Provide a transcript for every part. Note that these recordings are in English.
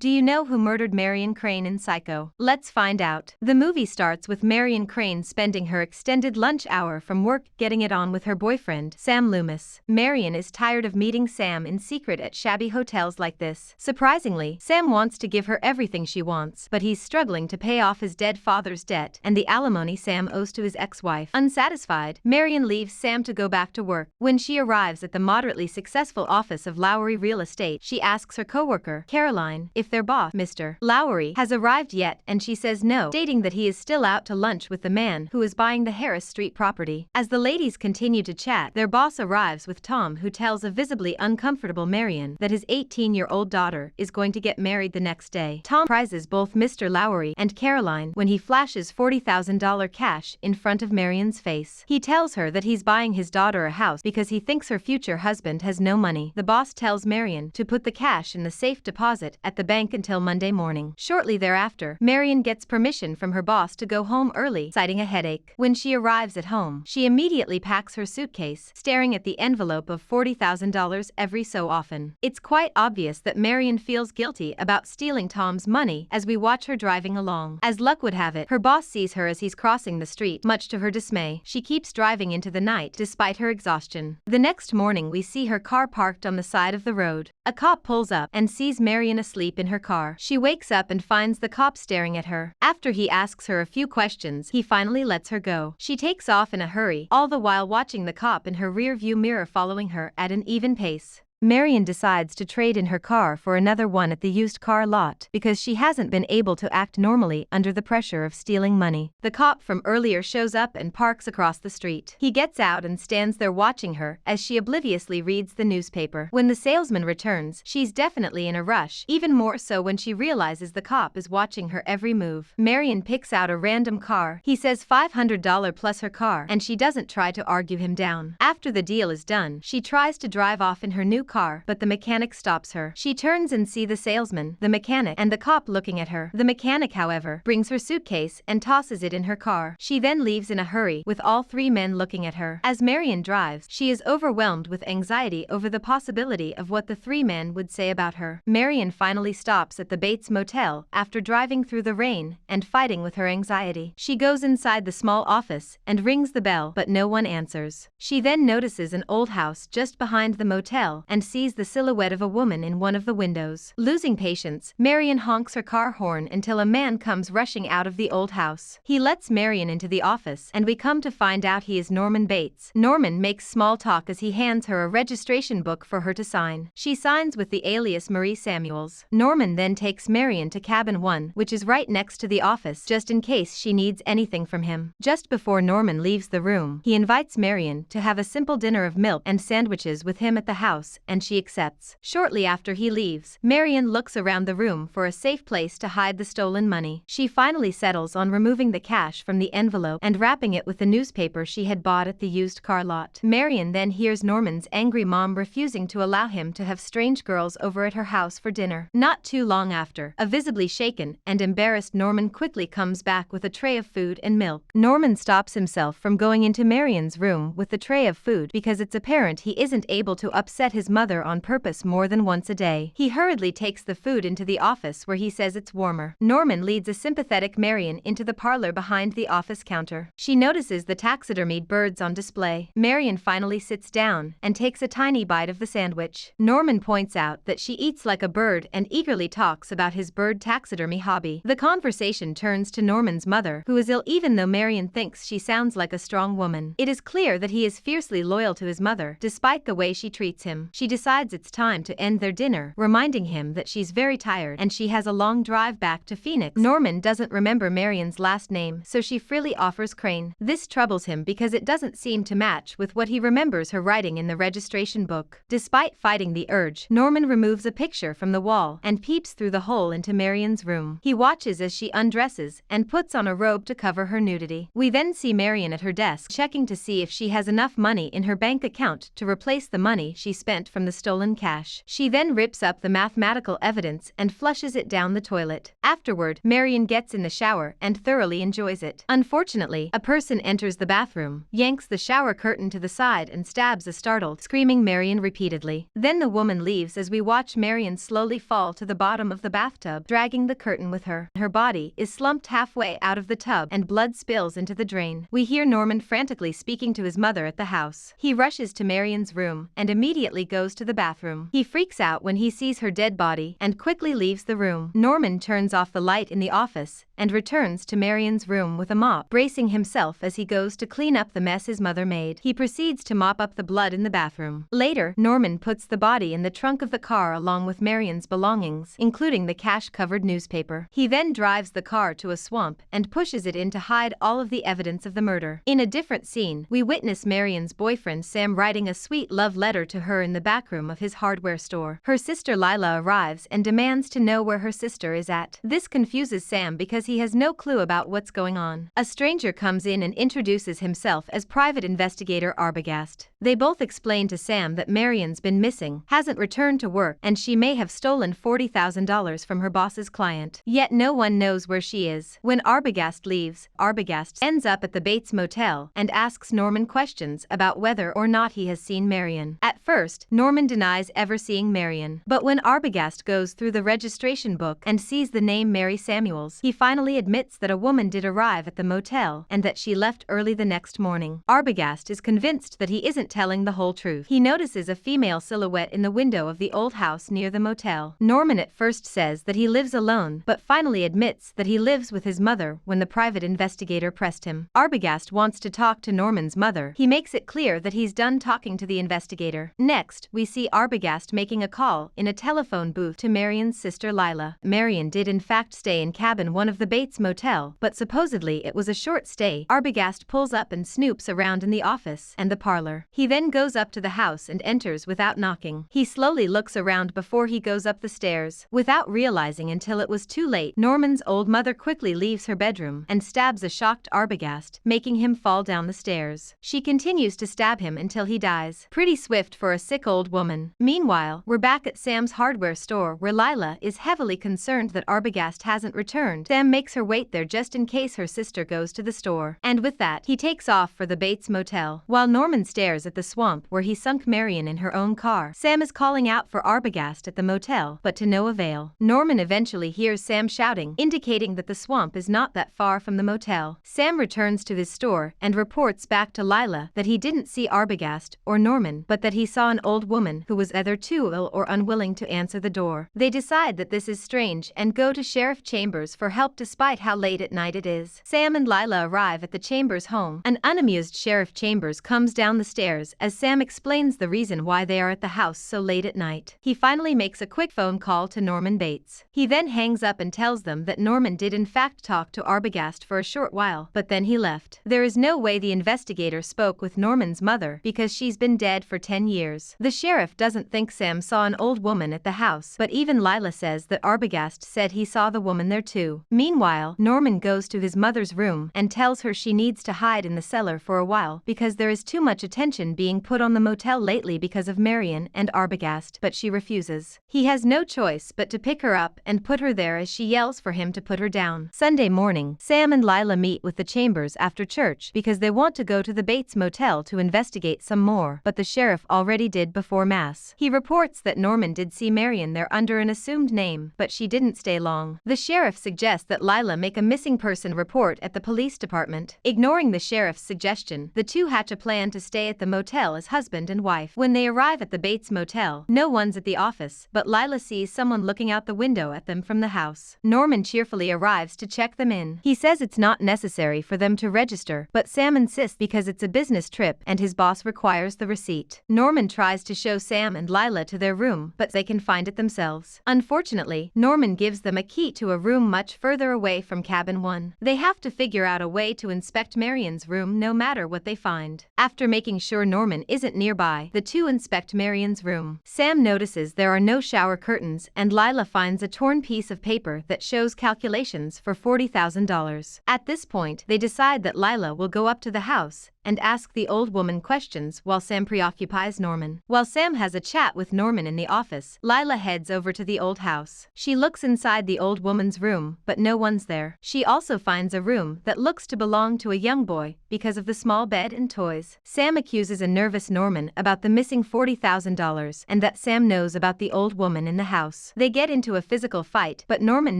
Do you know who murdered Marion Crane in Psycho? Let's find out. The movie starts with Marion Crane spending her extended lunch hour from work getting it on with her boyfriend, Sam Loomis. Marion is tired of meeting Sam in secret at shabby hotels like this. Surprisingly, Sam wants to give her everything she wants, but he's struggling to pay off his dead father's debt and the alimony Sam owes to his ex-wife. Unsatisfied, Marion leaves Sam to go back to work. When she arrives at the moderately successful office of Lowry Real Estate, she asks her coworker, Caroline, if their boss, Mr. Lowry, has arrived yet, and she says no, stating that he is still out to lunch with the man who is buying the Harris Street property. As the ladies continue to chat, their boss arrives with Tom, who tells a visibly uncomfortable Marion that his 18-year-old daughter is going to get married the next day. Tom prizes both Mr. Lowry and Caroline when he flashes $40,000 cash in front of Marion's face. He tells her that he's buying his daughter a house because he thinks her future husband has no money. The boss tells Marion to put the cash in the safe deposit at the bank until Monday morning. Shortly thereafter, Marion gets permission from her boss to go home early, citing a headache. When she arrives at home, she immediately packs her suitcase, staring at the envelope of $40,000 every so often. It's quite obvious that Marion feels guilty about stealing Tom's money as we watch her driving along. As luck would have it, her boss sees her as he's crossing the street. Much to her dismay, she keeps driving into the night despite her exhaustion. The next morning, we see her car parked on the side of the road. A cop pulls up and sees Marion asleep in her car. She wakes up and finds the cop staring at her. After he asks her a few questions, he finally lets her go. She takes off in a hurry, all the while watching the cop in her rear-view mirror following her at an even pace. Marion decides to trade in her car for another one at the used car lot because she hasn't been able to act normally under the pressure of stealing money. The cop from earlier shows up and parks across the street. He gets out and stands there watching her as she obliviously reads the newspaper. When the salesman returns, she's definitely in a rush, even more so when she realizes the cop is watching her every move. Marion picks out a random car. He says $500 plus her car, and she doesn't try to argue him down. After the deal is done, she tries to drive off in her new car, but the mechanic stops her. She turns and sees the salesman, the mechanic, and the cop looking at her. The mechanic, however, brings her suitcase and tosses it in her car. She then leaves in a hurry, with all three men looking at her. As Marion drives, she is overwhelmed with anxiety over the possibility of what the three men would say about her. Marion finally stops at the Bates Motel after driving through the rain and fighting with her anxiety. She goes inside the small office and rings the bell, but no one answers. She then notices an old house just behind the motel and sees the silhouette of a woman in one of the windows. Losing patience, Marion honks her car horn until a man comes rushing out of the old house. He lets Marion into the office, and we come to find out he is Norman Bates. Norman makes small talk as he hands her a registration book for her to sign. She signs with the alias Marie Samuels. Norman then takes Marion to cabin 1, which is right next to the office, just in case she needs anything from him. Just before Norman leaves the room, he invites Marion to have a simple dinner of milk and sandwiches with him at the house, and she accepts. Shortly after he leaves, Marion looks around the room for a safe place to hide the stolen money. She finally settles on removing the cash from the envelope and wrapping it with the newspaper she had bought at the used car lot. Marion then hears Norman's angry mom refusing to allow him to have strange girls over at her house for dinner. Not too long after, a visibly shaken and embarrassed Norman quickly comes back with a tray of food and milk. Norman stops himself from going into Marion's room with the tray of food because it's apparent he isn't able to upset his mother on purpose more than once a day. He hurriedly takes the food into the office where he says it's warmer. Norman leads a sympathetic Marion into the parlor behind the office counter. She notices the taxidermied birds on display. Marion finally sits down and takes a tiny bite of the sandwich. Norman points out that she eats like a bird and eagerly talks about his bird taxidermy hobby. The conversation turns to Norman's mother, who is ill even though Marion thinks she sounds like a strong woman. It is clear that he is fiercely loyal to his mother, despite the way she treats him. She decides it's time to end their dinner, reminding him that she's very tired and she has a long drive back to Phoenix. Norman doesn't remember Marion's last name, so she freely offers Crane. This troubles him because it doesn't seem to match with what he remembers her writing in the registration book. Despite fighting the urge, Norman removes a picture from the wall and peeps through the hole into Marion's room. He watches as she undresses and puts on a robe to cover her nudity. We then see Marion at her desk checking to see if she has enough money in her bank account to replace the money she spent from the stolen cash. She then rips up the mathematical evidence and flushes it down the toilet. Afterward, Marion gets in the shower and thoroughly enjoys it. Unfortunately, a person enters the bathroom, yanks the shower curtain to the side and stabs a startled, screaming Marion repeatedly. Then the woman leaves as we watch Marion slowly fall to the bottom of the bathtub, dragging the curtain with her. Her body is slumped halfway out of the tub and blood spills into the drain. We hear Norman frantically speaking to his mother at the house. He rushes to Marion's room and immediately goes to the bathroom. He freaks out when he sees her dead body and quickly leaves the room. Norman turns off the light in the office and returns to Marion's room with a mop, bracing himself as he goes to clean up the mess his mother made. He proceeds to mop up the blood in the bathroom. Later, Norman puts the body in the trunk of the car along with Marion's belongings, including the cash-covered newspaper. He then drives the car to a swamp and pushes it in to hide all of the evidence of the murder. In a different scene, we witness Marion's boyfriend Sam writing a sweet love letter to her in the backroom of his hardware store. Her sister Lila arrives and demands to know where her sister is at. This confuses Sam because he has no clue about what's going on. A stranger comes in and introduces himself as private investigator Arbogast. They both explain to Sam that Marion's been missing, hasn't returned to work, and she may have stolen $40,000 from her boss's client. Yet no one knows where she is. When Arbogast leaves, Arbogast ends up at the Bates Motel and asks Norman questions about whether or not he has seen Marion. At first, Norman denies ever seeing Marion, but when Arbogast goes through the registration book and sees the name Mary Samuels, he finally admits that a woman did arrive at the motel and that she left early the next morning. Arbogast is convinced that he isn't telling the whole truth. He notices a female silhouette in the window of the old house near the motel. Norman at first says that he lives alone, but finally admits that he lives with his mother when the private investigator pressed him. Arbogast wants to talk to Norman's mother. He makes it clear that he's done talking to the investigator. Next, we see Arbogast making a call in a telephone booth to Marion's sister Lila. Marion did in fact stay in cabin 1 of the Bates Motel, but supposedly it was a short stay. Arbogast pulls up and snoops around in the office and the parlor. He then goes up to the house and enters without knocking. He slowly looks around before he goes up the stairs. Without realizing until it was too late, Norman's old mother quickly leaves her bedroom and stabs a shocked Arbogast, making him fall down the stairs. She continues to stab him until he dies. Pretty swift for a sick old woman. Meanwhile, we're back at Sam's hardware store where Lila is heavily concerned that Arbogast hasn't returned. Sam makes her wait there just in case her sister goes to the store. And with that, he takes off for the Bates Motel. While Norman stares at the swamp where he sunk Marion in her own car, Sam is calling out for Arbogast at the motel, but to no avail. Norman eventually hears Sam shouting, indicating that the swamp is not that far from the motel. Sam returns to his store and reports back to Lila that he didn't see Arbogast or Norman, but that he saw an old woman who was either too ill or unwilling to answer the door. They decide that this is strange and go to Sheriff Chambers for help despite how late at night it is. Sam and Lila arrive at the Chambers home. An unamused Sheriff Chambers comes down the stairs as Sam explains the reason why they are at the house so late at night. He finally makes a quick phone call to Norman Bates. He then hangs up and tells them that Norman did in fact talk to Arbogast for a short while, but then he left. There is no way the investigator spoke with Norman's mother because she's been dead for 10 years. The sheriff doesn't think Sam saw an old woman at the house, but even Lila says that Arbogast said he saw the woman there too. Meanwhile, Norman goes to his mother's room and tells her she needs to hide in the cellar for a while because there is too much attention being put on the motel lately because of Marion and Arbogast, but she refuses. He has no choice but to pick her up and put her there as she yells for him to put her down. Sunday morning, Sam and Lila meet with the Chambers after church because they want to go to the Bates Motel to investigate some more, but the sheriff already did before Mass. He reports that Norman did see Marion there under an assumed name, but she didn't stay long. The sheriff suggests that Lila make a missing person report at the police department. Ignoring the sheriff's suggestion, the two hatch a plan to stay at the motel as husband and wife. When they arrive at the Bates Motel, no one's at the office, but Lila sees someone looking out the window at them from the house. Norman cheerfully arrives to check them in. He says it's not necessary for them to register, but Sam insists because it's a business trip and his boss requires the receipt. Norman tries to show Sam and Lila to their room, but they can find it themselves. Unfortunately, Norman gives them a key to a room much further away from cabin 1. They have to figure out a way to inspect Marion's room no matter what they find. After making sure Norman isn't nearby, the two inspect Marion's room. Sam notices there are no shower curtains and Lila finds a torn piece of paper that shows calculations for $40,000. At this point, they decide that Lila will go up to the house and ask the old woman questions while Sam preoccupies Norman. While Sam has a chat with Norman in the office, Lila heads over to the old house. She looks inside the old woman's room, but no one's there. She also finds a room that looks to belong to a young boy because of the small bed and toys. Sam accuses a nervous Norman about the missing $40,000 and that Sam knows about the old woman in the house. They get into a physical fight, but Norman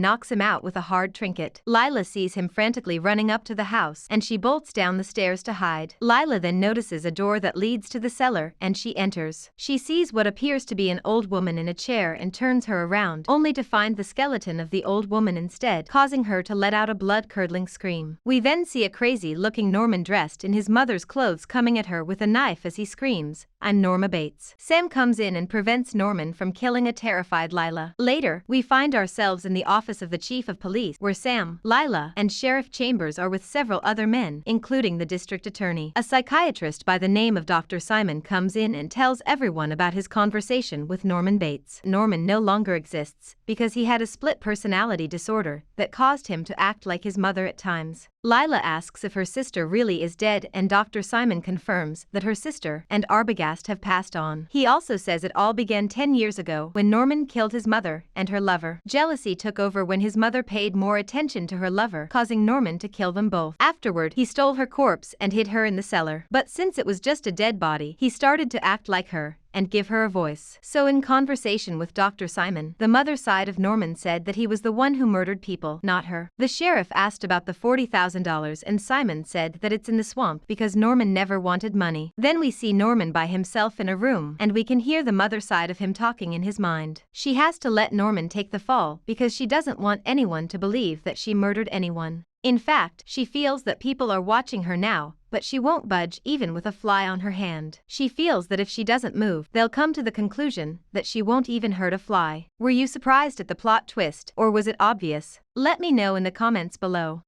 knocks him out with a hard trinket. Lila sees him frantically running up to the house, and she bolts down the stairs to hide. Lila then notices a door that leads to the cellar, and she enters. She sees what appears to be an old woman in a chair and turns her around, only to find the skeleton of the old woman instead, causing her to let out a blood-curdling scream. We then see a crazy-looking Norman dressed in his mother's clothes coming at her with a knife as he screams, "I'm Norma Bates." Sam comes in and prevents Norman from killing a terrified Lila. Later, we find ourselves in the office of the chief of police, where Sam, Lila, and Sheriff Chambers are with several other men, including the district attorney. A psychiatrist by the name of Dr. Simon comes in and tells everyone about his conversation with Norman Bates. Norman no longer exists because he had a split personality disorder that caused him to act like his mother at times. Lila asks if her sister really is dead, and Dr. Simon confirms that her sister and Arbogast have passed on. He also says it all began 10 years ago when Norman killed his mother and her lover. Jealousy took over when his mother paid more attention to her lover, causing Norman to kill them both. Afterward, he stole her corpse and hid her in the cellar. But since it was just a dead body, he started to act like her and give her a voice. So in conversation with Dr. Simon, the mother side of Norman said that he was the one who murdered people, not her. The sheriff asked about the $40,000 and Simon said that it's in the swamp because Norman never wanted money. Then we see Norman by himself in a room, and we can hear the mother side of him talking in his mind. She has to let Norman take the fall because she doesn't want anyone to believe that she murdered anyone. In fact, she feels that people are watching her now, but she won't budge even with a fly on her hand. She feels that if she doesn't move, they'll come to the conclusion that she won't even hurt a fly. Were you surprised at the plot twist, or was it obvious? Let me know in the comments below.